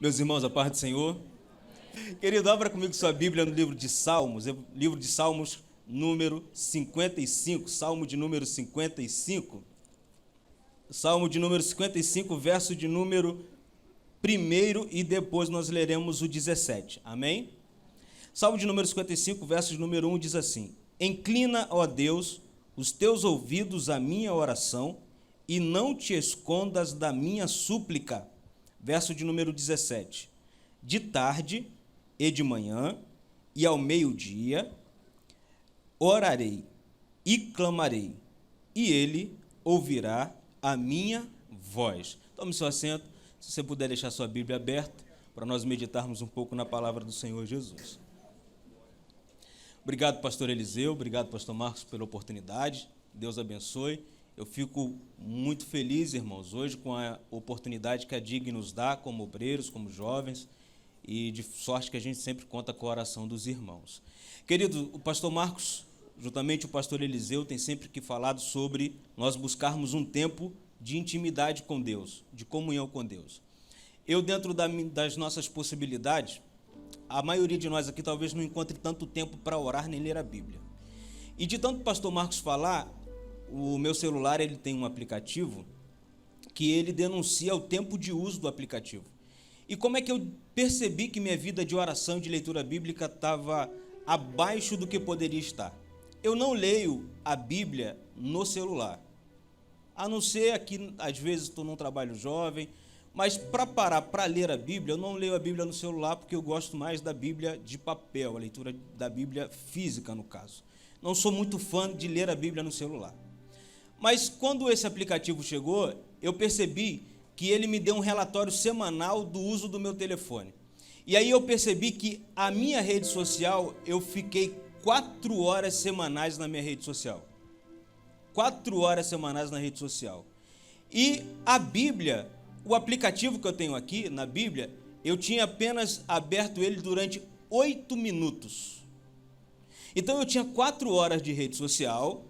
Meus irmãos, a paz do Senhor. Querido, abra comigo sua Bíblia no livro de Salmos, número 55, Salmo de número 55. Salmo de número 55, verso de número 1 e depois nós leremos o 17. Amém? Salmo de número 55, verso de número 1 diz assim: Inclina, ó Deus, os teus ouvidos à minha oração e não te escondas da minha súplica. Verso de número 17. De tarde e de manhã e ao meio-dia orarei e clamarei, e ele ouvirá a minha voz. Tome seu assento, se você puder deixar sua Bíblia aberta, para nós meditarmos um pouco na palavra do Senhor Jesus. Obrigado, pastor Eliseu, obrigado, pastor Marcos, pela oportunidade, Deus abençoe. Eu fico muito feliz, irmãos, hoje com a oportunidade que a DIG nos dá como obreiros, como jovens, e de sorte que a gente sempre conta com a oração dos irmãos. Querido, o pastor Marcos, juntamente o pastor Eliseu, tem sempre que falado sobre nós buscarmos um tempo de intimidade com Deus, de comunhão com Deus. Eu, dentro das nossas possibilidades, a maioria de nós aqui talvez não encontre tanto tempo para orar nem ler a Bíblia. E de tanto o pastor Marcos falar, o meu celular ele tem um aplicativo que ele denuncia o tempo de uso do aplicativo. E como é que eu percebi que minha vida de oração e de leitura bíblica estava abaixo do que poderia estar? Eu não leio a Bíblia no celular, a não ser aqui, às vezes estou num trabalho jovem, mas para parar para ler a Bíblia, eu não leio a Bíblia no celular porque eu gosto mais da Bíblia de papel, a leitura da Bíblia física, no caso. Não sou muito fã de ler a Bíblia no celular. Mas quando esse aplicativo chegou, eu percebi que ele me deu um relatório semanal do uso do meu telefone. E aí eu percebi que a minha rede social, eu fiquei 4 horas semanais na minha rede social. 4 horas semanais na rede social. E a Bíblia, o aplicativo que eu tenho aqui na Bíblia, eu tinha apenas aberto ele durante 8 minutos. Então eu tinha 4 horas de rede social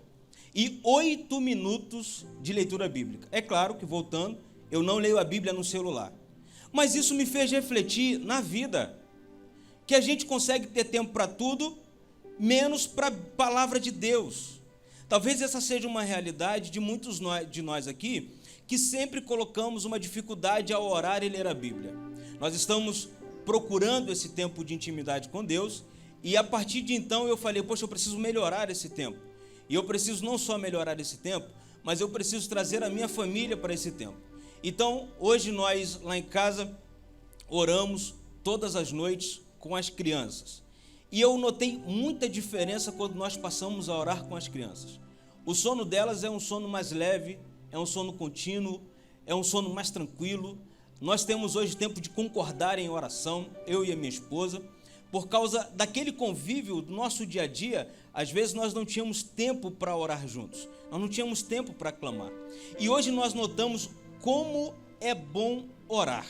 e 8 minutos de leitura bíblica. É claro que, voltando, eu não leio a Bíblia no celular. Mas isso me fez refletir na vida, que a gente consegue ter tempo para tudo, menos para a palavra de Deus. Talvez essa seja uma realidade de muitos de nós aqui, que sempre colocamos uma dificuldade ao orar e ler a Bíblia. Nós estamos procurando esse tempo de intimidade com Deus, e a partir de então eu falei, poxa, eu preciso melhorar esse tempo. E eu preciso não só melhorar esse tempo, mas eu preciso trazer a minha família para esse tempo. Então, hoje nós, lá em casa, oramos todas as noites com as crianças. E eu notei muita diferença quando nós passamos a orar com as crianças. O sono delas é um sono mais leve, é um sono contínuo, é um sono mais tranquilo. Nós temos hoje tempo de concordar em oração, eu e a minha esposa. Por causa daquele convívio do nosso dia a dia, às vezes nós não tínhamos tempo para orar juntos, nós não tínhamos tempo para clamar. E hoje nós notamos como é bom orar,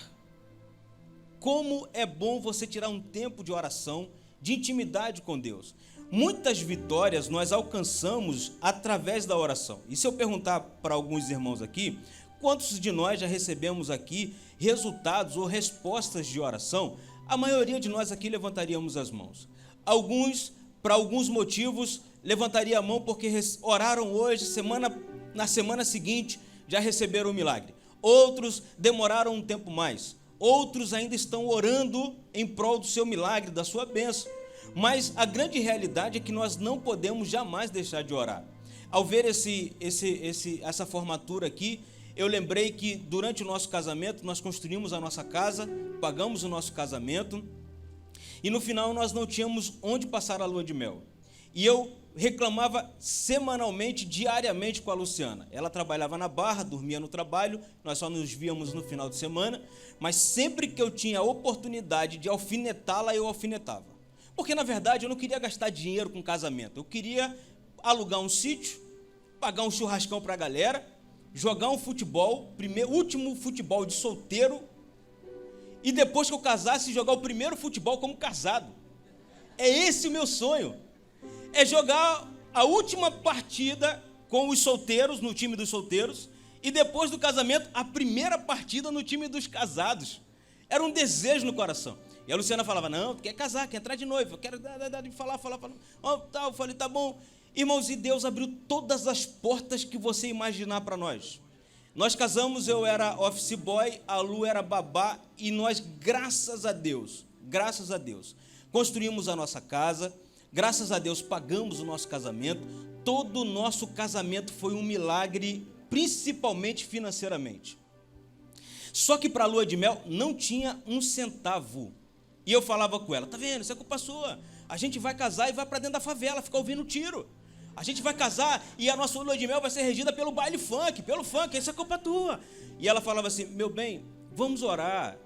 como é bom você tirar um tempo de oração, de intimidade com Deus. Muitas vitórias nós alcançamos através da oração. E se eu perguntar para alguns irmãos aqui, quantos de nós já recebemos aqui resultados ou respostas de oração? A maioria de nós aqui levantaríamos as mãos. Alguns, para alguns motivos, levantaria a mão porque oraram hoje, na semana seguinte, já receberam o milagre. Outros demoraram um tempo mais. Outros ainda estão orando em prol do seu milagre, da sua bênção. Mas a grande realidade é que nós não podemos jamais deixar de orar. Ao ver essa formatura aqui, eu lembrei que durante o nosso casamento, nós construímos a nossa casa, pagamos o nosso casamento, e no final nós não tínhamos onde passar a lua de mel. E eu reclamava semanalmente, diariamente com a Luciana. Ela trabalhava na Barra, dormia no trabalho, nós só nos víamos no final de semana, mas sempre que eu tinha a oportunidade de alfinetá-la, eu alfinetava. Porque, na verdade, eu não queria gastar dinheiro com casamento, eu queria alugar um sítio, pagar um churrascão para a galera, jogar um futebol, último futebol de solteiro, e depois que eu casasse, jogar o primeiro futebol como casado. É esse o meu sonho. É jogar a última partida com os solteiros, no time dos solteiros, e depois do casamento, a primeira partida no time dos casados. Era um desejo no coração. E a Luciana falava, não, tu quer casar, quer entrar de noiva, eu quero falar. Eu falei, tá bom. Irmãos, e Deus abriu todas as portas que você imaginar para nós. Nós casamos, eu era office boy, a Lu era babá, e nós, graças a Deus, construímos a nossa casa, graças a Deus pagamos o nosso casamento. Todo o nosso casamento foi um milagre, principalmente financeiramente. Só que para a lua de mel não tinha um centavo. E eu falava com ela, tá vendo, isso é culpa sua. A gente vai casar e vai para dentro da favela, ficar ouvindo tiro. A gente vai casar e a nossa lua de mel vai ser regida pelo baile funk, isso é culpa tua. E ela falava assim, meu bem, vamos orar.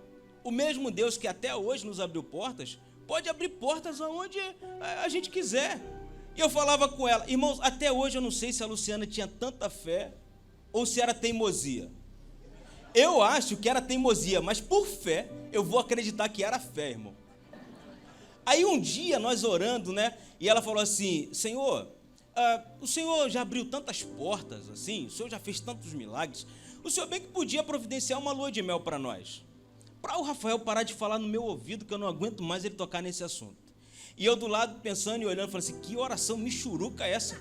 O mesmo Deus que até hoje nos abriu portas, pode abrir portas aonde a gente quiser. E eu falava com ela, irmãos, até hoje eu não sei se a Luciana tinha tanta fé ou se era teimosia. Eu acho que era teimosia, mas por fé, eu vou acreditar que era fé, irmão. Aí um dia nós orando, né? E ela falou assim, Senhor, o Senhor já abriu tantas portas assim, o Senhor já fez tantos milagres, o Senhor bem que podia providenciar uma lua de mel para nós. Para o Rafael parar de falar no meu ouvido, que eu não aguento mais ele tocar nesse assunto. E eu do lado pensando e olhando, falei assim, que oração michuruca é essa?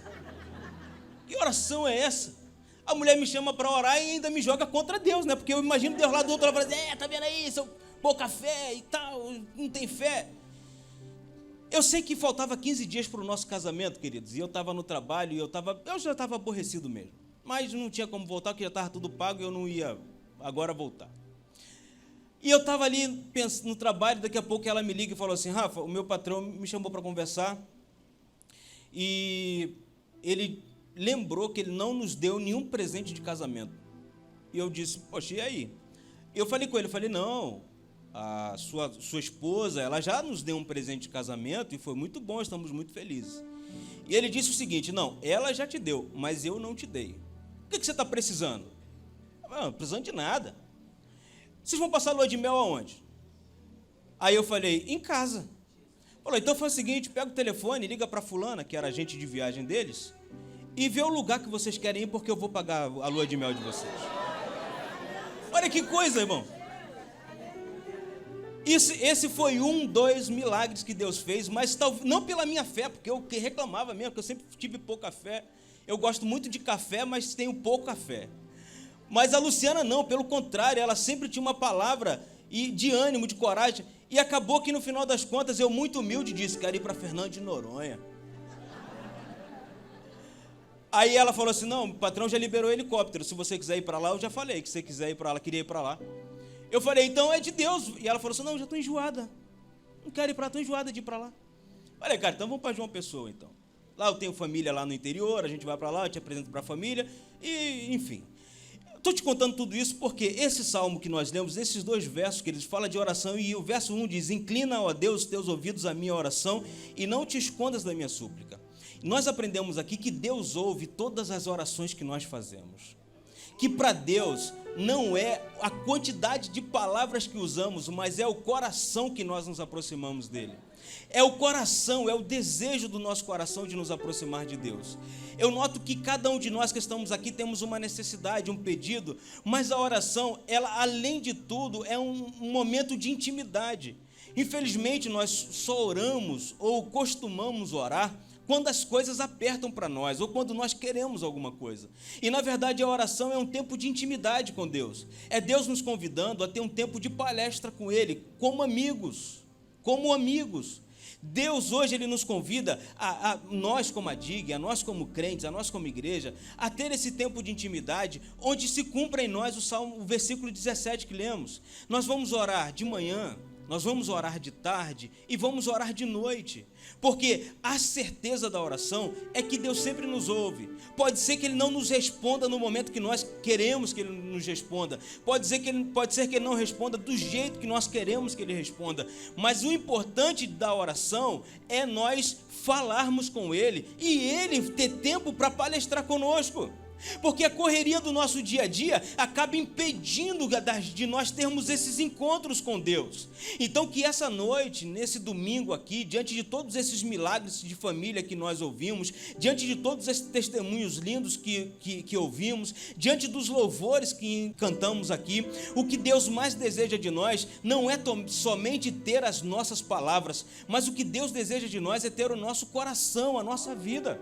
Que oração é essa? A mulher me chama para orar e ainda me joga contra Deus, né? Porque eu imagino Deus lá do outro lado falando, tá vendo aí, seu pouca fé e tal, não tem fé. Eu sei que faltava 15 dias para o nosso casamento, queridos, e eu estava no trabalho e eu já estava aborrecido mesmo. Mas não tinha como voltar, porque já estava tudo pago e eu não ia agora voltar. E eu estava ali pensando no trabalho, daqui a pouco ela me liga e falou assim, Rafa, o meu patrão me chamou para conversar e ele lembrou que ele não nos deu nenhum presente de casamento. E eu disse, poxa, e aí? Eu falei com ele, não, a sua esposa, ela já nos deu um presente de casamento e foi muito bom, estamos muito felizes. E ele disse o seguinte, não, ela já te deu, mas eu não te dei. O que você está precisando? Não precisando de nada. Vocês vão passar a lua de mel aonde? Aí eu falei, em casa. Falou, então faz o seguinte, pega o telefone, liga para fulana, que era agente de viagem deles, e vê o lugar que vocês querem ir, porque eu vou pagar a lua de mel de vocês. Olha que coisa, irmão. Esse foi dois milagres que Deus fez, mas não pela minha fé, porque eu reclamava mesmo, porque eu sempre tive pouca fé. Eu gosto muito de café, mas tenho pouca fé. Mas a Luciana não, pelo contrário, ela sempre tinha uma palavra de ânimo, de coragem, e acabou que no final das contas, eu muito humilde disse, quero ir para Fernando de Noronha. Aí ela falou assim, não, o patrão já liberou o helicóptero, se você quiser ir para lá, eu já falei que se você quiser ir para lá, queria ir para lá. Eu falei, então é de Deus. E ela falou assim, não, já estou enjoada, não quero ir para lá, estou enjoada de ir para lá. Falei, cara, então vamos para João Pessoa, então. Lá eu tenho família lá no interior, a gente vai para lá, eu te apresento para a família, e enfim. Estou te contando tudo isso porque esse salmo que nós lemos, esses dois versos que eles falam de oração, e o verso 1 diz, inclina, ó Deus, os teus ouvidos à minha oração, e não te escondas da minha súplica. Nós aprendemos aqui que Deus ouve todas as orações que nós fazemos. Que para Deus não é a quantidade de palavras que usamos, mas é o coração que nós nos aproximamos dele. É o coração, é o desejo do nosso coração de nos aproximar de Deus. Eu noto que cada um de nós que estamos aqui temos uma necessidade, um pedido, mas a oração, ela além de tudo, é um momento de intimidade. Infelizmente, nós só oramos ou costumamos orar quando as coisas apertam para nós, ou quando nós queremos alguma coisa. E, na verdade, a oração é um tempo de intimidade com Deus. É Deus nos convidando a ter um tempo de palestra com Ele, como amigos. Deus hoje Ele nos convida, a nós como a DIG, a nós como crentes, a nós como igreja, a ter esse tempo de intimidade, onde se cumpra em nós o versículo 17 que lemos. Nós vamos orar de manhã, nós vamos orar de tarde e vamos orar de noite, porque a certeza da oração é que Deus sempre nos ouve. Pode ser que Ele não nos responda no momento que nós queremos que Ele nos responda, pode ser que Ele não responda do jeito que nós queremos que Ele responda, mas o importante da oração é nós falarmos com Ele e Ele ter tempo para palestrar conosco. Porque a correria do nosso dia a dia acaba impedindo de nós termos esses encontros com Deus. Então que essa noite, nesse domingo aqui, diante de todos esses milagres de família que nós ouvimos, diante de todos esses testemunhos lindos que ouvimos, diante dos louvores que cantamos aqui, o que Deus mais deseja de nós não é somente ter as nossas palavras, mas o que Deus deseja de nós é ter o nosso coração, a nossa vida.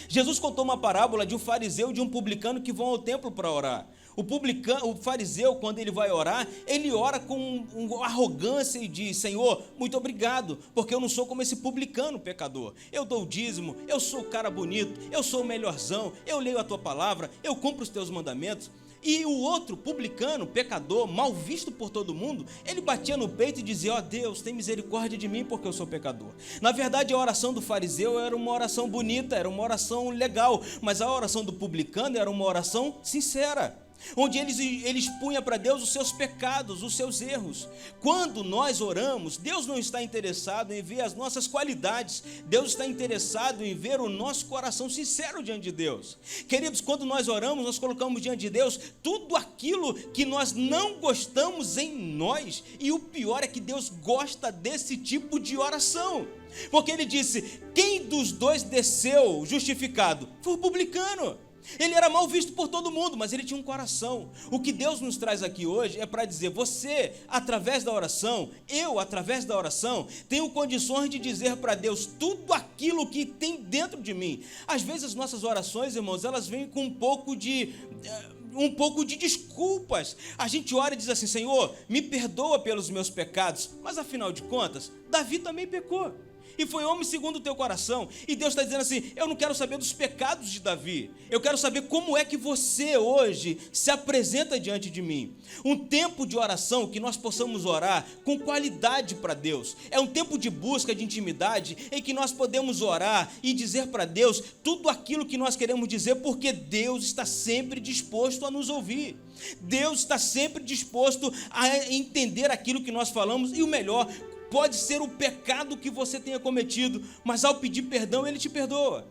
Jesus contou uma parábola de um fariseu e de um publicano que vão ao templo para orar. O fariseu, quando ele vai orar, ele ora com arrogância e diz: Senhor, muito obrigado, porque eu não sou como esse publicano pecador. Eu dou o dízimo, eu sou o cara bonito, eu sou o melhorzão, eu leio a tua palavra, eu cumpro os teus mandamentos. E o outro, publicano, pecador, mal visto por todo mundo, ele batia no peito e dizia: ó Deus, tem misericórdia de mim porque eu sou pecador. Na verdade, a oração do fariseu era uma oração bonita, era uma oração legal, mas a oração do publicano era uma oração sincera, onde ele expunha para Deus os seus pecados, os seus erros. Quando nós oramos, Deus não está interessado em ver as nossas qualidades, Deus está interessado em ver o nosso coração sincero diante de Deus. Queridos, quando nós oramos, nós colocamos diante de Deus tudo aquilo que nós não gostamos em nós, e o pior é que Deus gosta desse tipo de oração, porque ele disse: quem dos dois desceu justificado? Foi o publicano. Ele era mal visto por todo mundo, mas ele tinha um coração. O que Deus nos traz aqui hoje é para dizer: você, através da oração, eu, através da oração, tenho condições de dizer para Deus tudo aquilo que tem dentro de mim. Às vezes as nossas orações, irmãos, elas vêm com um pouco de desculpas. A gente ora e diz assim: Senhor, me perdoa pelos meus pecados. Mas afinal de contas, Davi também pecou e foi homem segundo o teu coração. E Deus está dizendo assim: eu não quero saber dos pecados de Davi, eu quero saber como é que você hoje se apresenta diante de mim. Um tempo de oração que nós possamos orar com qualidade para Deus. É um tempo de busca, de intimidade, em que nós podemos orar e dizer para Deus tudo aquilo que nós queremos dizer, porque Deus está sempre disposto a nos ouvir. Deus está sempre disposto a entender aquilo que nós falamos, e o melhor, pode ser o pecado que você tenha cometido, mas ao pedir perdão, Ele te perdoa.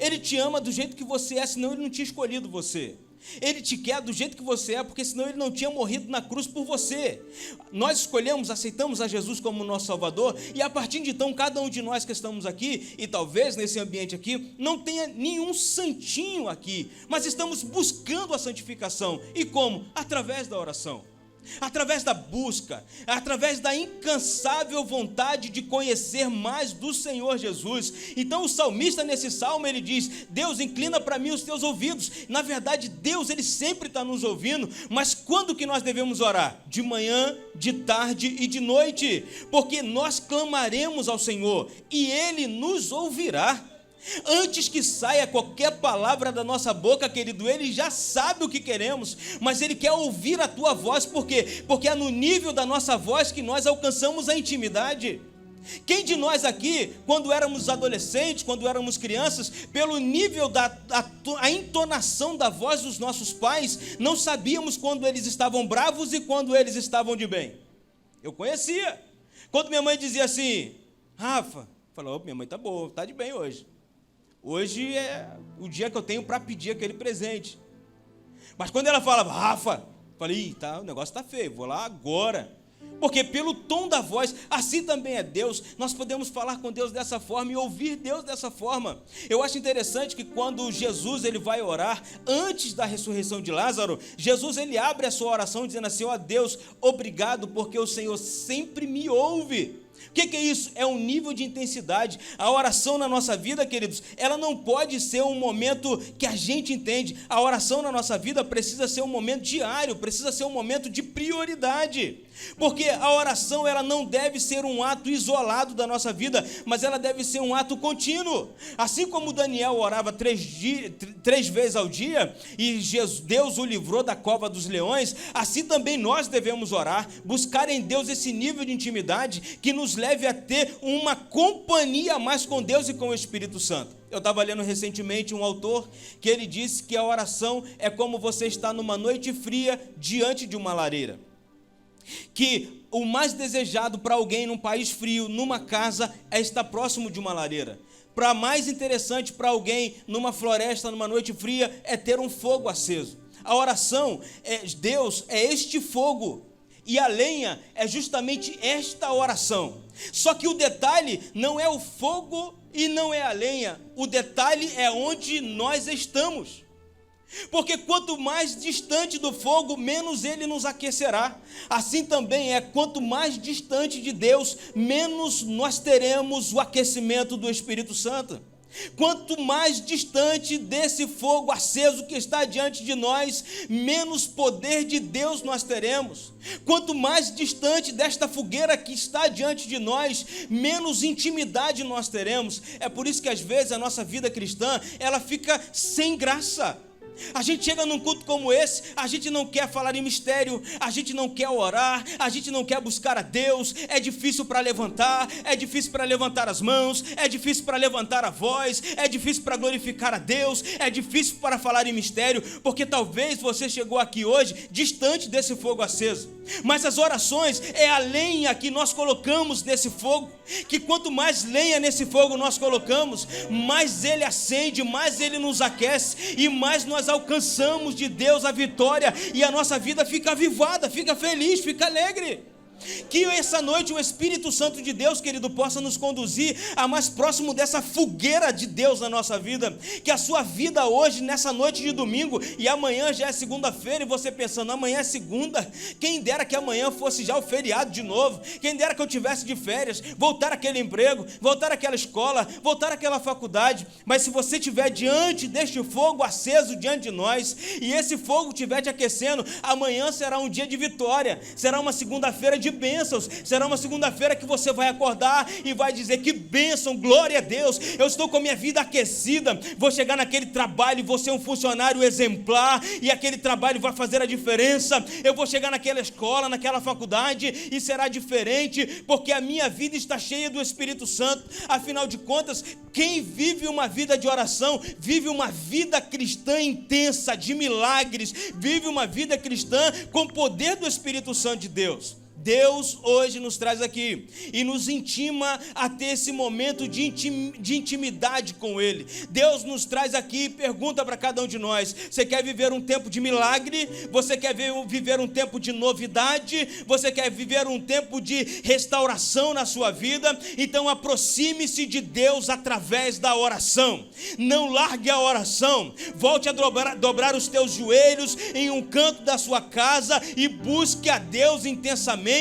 Ele te ama do jeito que você é, senão Ele não tinha escolhido você. Ele te quer do jeito que você é, porque senão Ele não tinha morrido na cruz por você. Nós escolhemos, aceitamos a Jesus como nosso Salvador, e a partir de então, cada um de nós que estamos aqui, e talvez nesse ambiente aqui, não tenha nenhum santinho aqui, mas estamos buscando a santificação. E como? Através da oração, através da busca, através da incansável vontade de conhecer mais do Senhor Jesus. Então o salmista, nesse salmo, ele diz: Deus, inclina para mim os teus ouvidos. Na verdade, Deus, Ele sempre está nos ouvindo, mas quando que nós devemos orar? De manhã, de tarde e de noite, porque nós clamaremos ao Senhor e Ele nos ouvirá. Antes que saia qualquer palavra da nossa boca, querido, Ele já sabe o que queremos, mas Ele quer ouvir a tua voz. Por quê? Porque é no nível da nossa voz que nós alcançamos a intimidade. Quem de nós aqui, quando éramos adolescentes, quando éramos crianças, pelo nível a entonação da voz dos nossos pais, não sabíamos quando eles estavam bravos e quando eles estavam de bem? Eu conhecia. Quando minha mãe dizia assim: Rafa, falou, minha mãe tá boa, tá de bem hoje. Hoje é o dia que eu tenho para pedir aquele presente. Mas quando ela falava: Rafa, falei: tá, o negócio está feio, vou lá agora. Porque pelo tom da voz, assim também é Deus. Nós podemos falar com Deus dessa forma e ouvir Deus dessa forma. Eu acho interessante que quando Jesus ele vai orar, antes da ressurreição de Lázaro, Jesus ele abre a sua oração dizendo assim: ó Deus, obrigado porque o Senhor sempre me ouve. O que é isso? É um nível de intensidade. A oração na nossa vida, queridos, ela não pode ser um momento que a gente entende. A oração na nossa vida precisa ser um momento diário, precisa ser um momento de prioridade. Porque a oração ela não deve ser um ato isolado da nossa vida, mas ela deve ser um ato contínuo. Assim como Daniel orava 3 vezes ao dia e Deus o livrou da cova dos leões, assim também nós devemos orar, buscar em Deus esse nível de intimidade que nos leve a ter uma companhia mais com Deus e com o Espírito Santo. Eu estava lendo recentemente um autor que ele disse que a oração é como você estar numa noite fria diante de uma lareira. Que o mais desejado para alguém num país frio, numa casa, é estar próximo de uma lareira. mais interessante para alguém numa floresta, numa noite fria, é ter um fogo aceso. A oração, Deus é este fogo, e a lenha é justamente esta oração. Só que o detalhe não é o fogo e não é a lenha, o detalhe é onde nós estamos. Porque quanto mais distante do fogo, menos ele nos aquecerá. Assim também quanto mais distante de Deus, menos nós teremos o aquecimento do Espírito Santo. Quanto mais distante desse fogo aceso que está diante de nós, menos poder de Deus nós teremos. Quanto mais distante desta fogueira que está diante de nós, menos intimidade nós teremos. É por isso que às vezes a nossa vida cristã, ela fica sem graça. A gente chega num culto como esse, a gente não quer falar em mistério, a gente não quer orar, a gente não quer buscar a Deus, é difícil para levantar, é difícil para levantar as mãos, é difícil para levantar a voz, é difícil para glorificar a Deus, é difícil para falar em mistério, porque talvez você chegou aqui hoje distante desse fogo aceso. Mas as orações é a lenha que nós colocamos nesse fogo, que quanto mais lenha nesse fogo nós colocamos, mais ele acende, mais ele nos aquece e mais nós alcançamos de Deus a vitória e a nossa vida fica avivada, fica feliz, fica alegre. Que essa noite o Espírito Santo de Deus, querido, possa nos conduzir a mais próximo dessa fogueira de Deus na nossa vida. Que a sua vida hoje, nessa noite de domingo, e amanhã já é segunda-feira, e você pensando, amanhã é segunda, quem dera que amanhã fosse já o feriado de novo, quem dera que eu tivesse de férias, voltar àquele emprego, voltar àquela escola, voltar àquela faculdade. Mas se você estiver diante deste fogo aceso diante de nós, e esse fogo estiver te aquecendo, amanhã será um dia de vitória, será uma segunda-feira de bênçãos, será uma segunda-feira que você vai acordar e vai dizer, que bênção, glória a Deus, eu estou com a minha vida aquecida, vou chegar naquele trabalho e vou ser um funcionário exemplar, e aquele trabalho vai fazer a diferença, eu vou chegar naquela escola, naquela faculdade, e será diferente, porque a minha vida está cheia do Espírito Santo. Afinal de contas, quem vive uma vida de oração, vive uma vida cristã intensa, de milagres, vive uma vida cristã com o poder do Espírito Santo de Deus. Deus hoje nos traz aqui e nos intima a ter esse momento de intimidade com Ele. Deus nos traz aqui e pergunta para cada um de nós: você quer viver um tempo de milagre? Você quer viver um tempo de novidade? Você quer viver um tempo de restauração na sua vida? Então aproxime-se de Deus através da oração. Não largue a oração. Volte a dobrar os teus joelhos em um canto da sua casa e busque a Deus intensamente,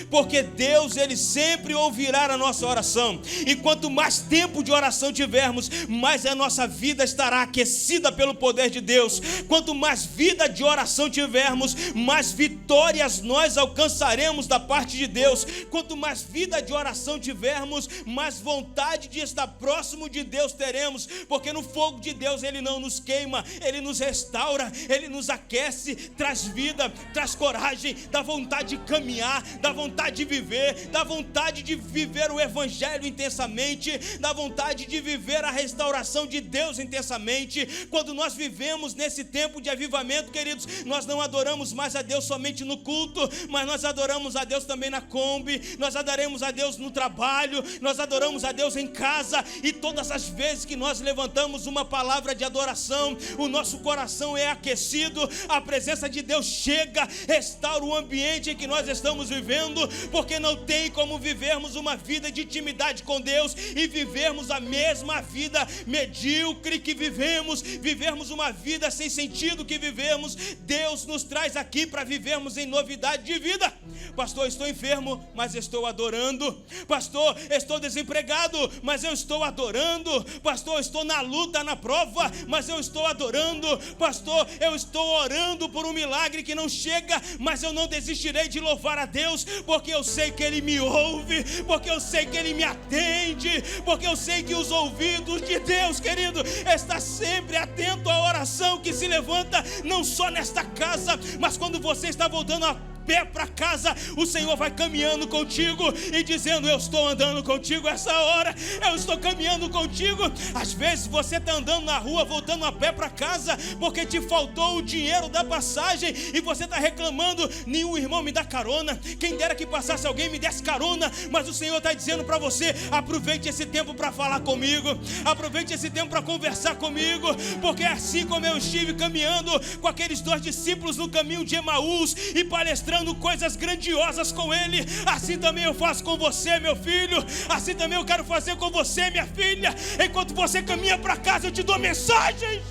porque Deus, Ele sempre ouvirá a nossa oração. E quanto mais tempo de oração tivermos, mais a nossa vida estará aquecida pelo poder de Deus. Quanto mais vida de oração tivermos, mais vitórias nós alcançaremos da parte de Deus. Quanto mais vida de oração tivermos, mais vontade de estar próximo de Deus teremos, porque no fogo de Deus Ele não nos queima, Ele nos restaura, Ele nos aquece, traz vida, traz coragem, dá vontade de caminhar, dá vontade de viver, dá vontade de viver o Evangelho intensamente, dá vontade de viver a restauração de Deus intensamente. Quando nós vivemos nesse tempo de avivamento, queridos, nós não adoramos mais a Deus somente no culto, mas nós adoramos a Deus também na Kombi, nós adoramos a Deus no trabalho, nós adoramos a Deus em casa, e todas as vezes que nós levantamos uma palavra de adoração, o nosso coração é aquecido, a presença de Deus chega, restaura o ambiente em que nós estamos vivendo, porque não tem como vivermos uma vida de intimidade com Deus e vivermos a mesma vida medíocre que vivermos uma vida sem sentido que vivemos. Deus nos traz aqui para vivermos em novidade de vida. Pastor, estou enfermo, mas estou adorando. Pastor, estou desempregado, mas eu estou adorando. Pastor, estou na luta, na prova, mas eu estou adorando. Pastor, eu estou orando por um milagre que não chega, mas eu não desistirei de louvar a Deus, porque eu sei que Ele me ouve, porque eu sei que Ele me atende, porque eu sei que os ouvidos de Deus, querido, está sempre atento à oração que se levanta, não só nesta casa, mas quando você está voltando pé para casa, o Senhor vai caminhando contigo e dizendo: eu estou andando contigo essa hora, eu estou caminhando contigo. Às vezes você está andando na rua, voltando a pé para casa, porque te faltou o dinheiro da passagem, e você está reclamando: nenhum irmão me dá carona, quem dera que passasse alguém me desse carona. Mas o Senhor está dizendo para você: aproveite esse tempo para falar comigo, aproveite esse tempo para conversar comigo, porque assim como eu estive caminhando com aqueles 2 discípulos no caminho de Emaús e palestrando coisas grandiosas com ele, assim também eu faço com você, meu filho, assim também eu quero fazer com você, minha filha. Enquanto você caminha para casa, eu te dou mensagens.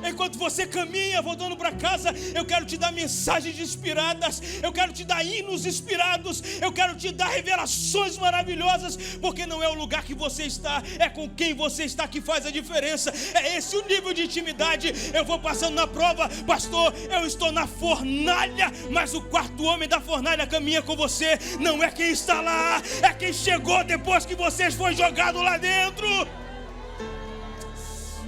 Enquanto você caminha voltando para casa, eu quero te dar mensagens inspiradas, eu quero te dar hinos inspirados, eu quero te dar revelações maravilhosas, porque não é o lugar que você está, é com quem você está que faz a diferença. É esse o nível de intimidade. Eu vou passando na prova: pastor, eu estou na fornalha, mas o 4º homem da fornalha caminha com você. Não é quem está lá, é quem chegou depois que você foi jogado lá dentro.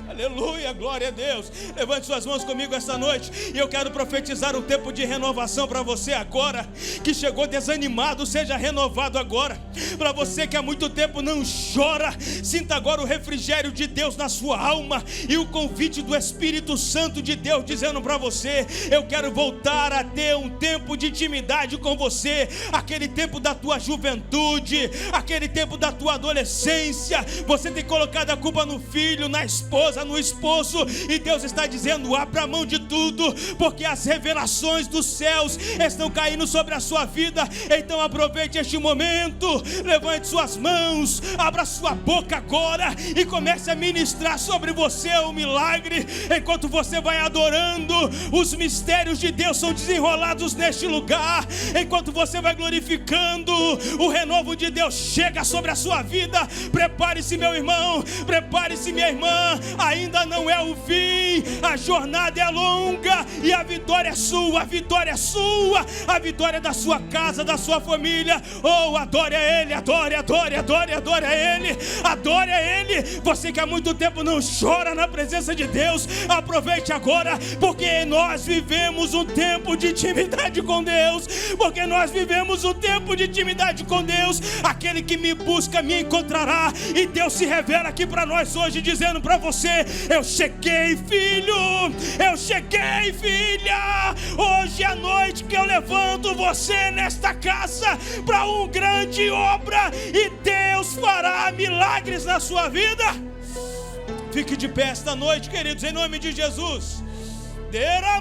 Aleluia, glória a Deus. Levante suas mãos comigo essa noite, e eu quero profetizar um tempo de renovação para você agora, que chegou desanimado, seja renovado agora. Para você que há muito tempo não chora, sinta agora o refrigério de Deus na sua alma, e o convite do Espírito Santo de Deus dizendo para você: eu quero voltar a ter um tempo de intimidade com você, aquele tempo da tua juventude, aquele tempo da tua adolescência. Você tem colocado a culpa no filho, na esposa, no esposo, e Deus está dizendo: abra mão de tudo, porque as revelações dos céus estão caindo sobre a sua vida. Então aproveite este momento, levante suas mãos, abra sua boca agora e comece a ministrar sobre você o milagre. Enquanto você vai adorando, os mistérios de Deus são desenrolados neste lugar. Enquanto você vai glorificando, o renovo de Deus chega sobre a sua vida. Prepare-se, meu irmão, prepare-se, minha irmã. Ainda não é o fim, a jornada é longa e a vitória é sua, a vitória é sua, a vitória é da sua casa, da sua família. Oh, adore a Ele, adore a Ele, adore a Ele. Você que há muito tempo não chora na presença de Deus, aproveite agora, porque nós vivemos um tempo de intimidade com Deus, porque nós vivemos um tempo de intimidade com Deus. Aquele que me busca me encontrará, e Deus se revela aqui para nós hoje, dizendo para você: eu cheguei, filho, eu cheguei, filha. Hoje é a noite que eu levanto você nesta casa para uma grande obra, e Deus fará milagres na sua vida. Fique de pé esta noite, queridos, em nome de Jesus. Era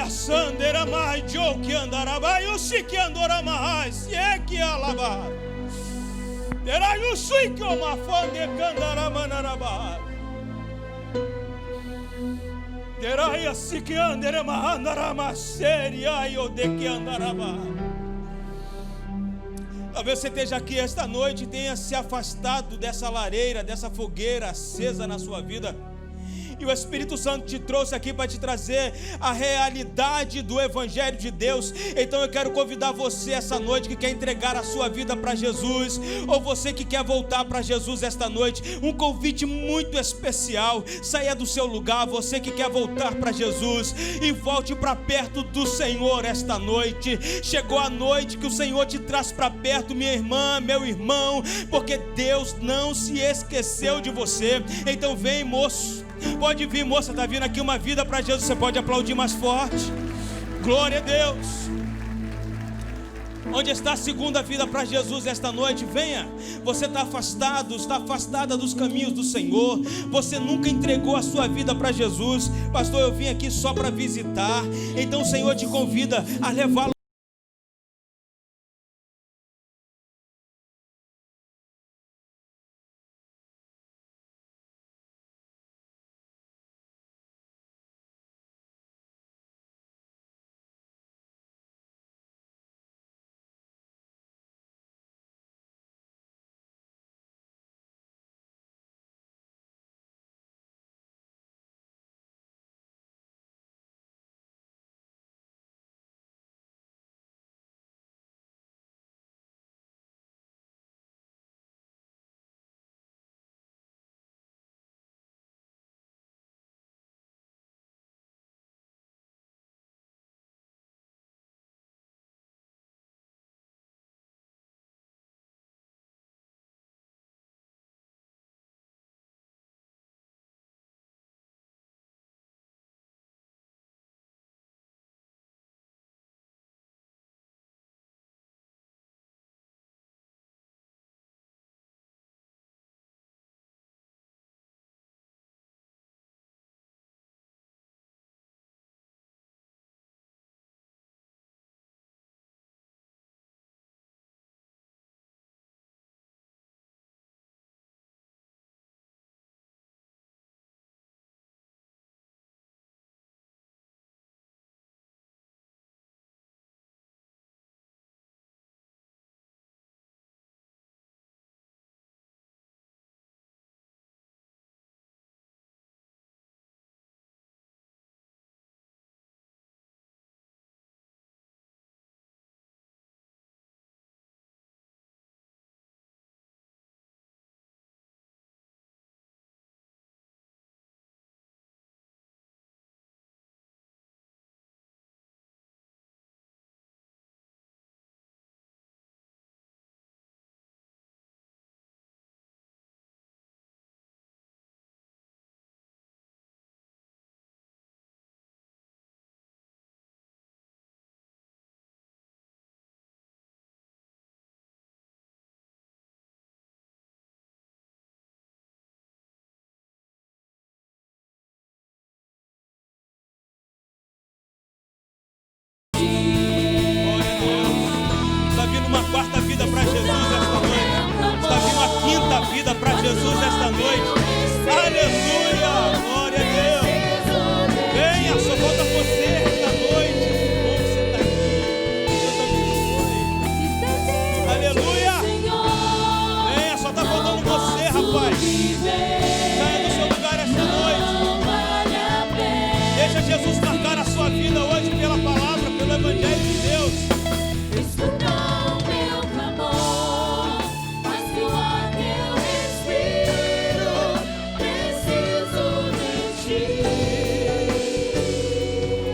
a sandera mais jo que andará vai o se que andará mais se é que alaba. Era o sui que uma fande candará manaraba. Era a se que andará manará mais seria eu de que andará. Talvez você esteja aqui esta noite e tenha se afastado dessa lareira, dessa fogueira acesa na sua vida. E o Espírito Santo te trouxe aqui para te trazer a realidade do Evangelho de Deus. Então eu quero convidar você essa noite que quer entregar a sua vida para Jesus, ou você que quer voltar para Jesus esta noite, um convite muito especial. Saia do seu lugar, você que quer voltar para Jesus, e volte para perto do Senhor esta noite. Chegou a noite que o Senhor te traz para perto, minha irmã, meu irmão, porque Deus não se esqueceu de você. Então vem, moço. Pode vir, moça, está vindo aqui uma vida para Jesus. Você pode aplaudir mais forte. Glória a Deus. Onde está a segunda vida para Jesus esta noite? Venha. Você está afastado, está afastada dos caminhos do Senhor. Você nunca entregou a sua vida para Jesus. Pastor, eu vim aqui só para visitar. Então o Senhor te convida a levá-lo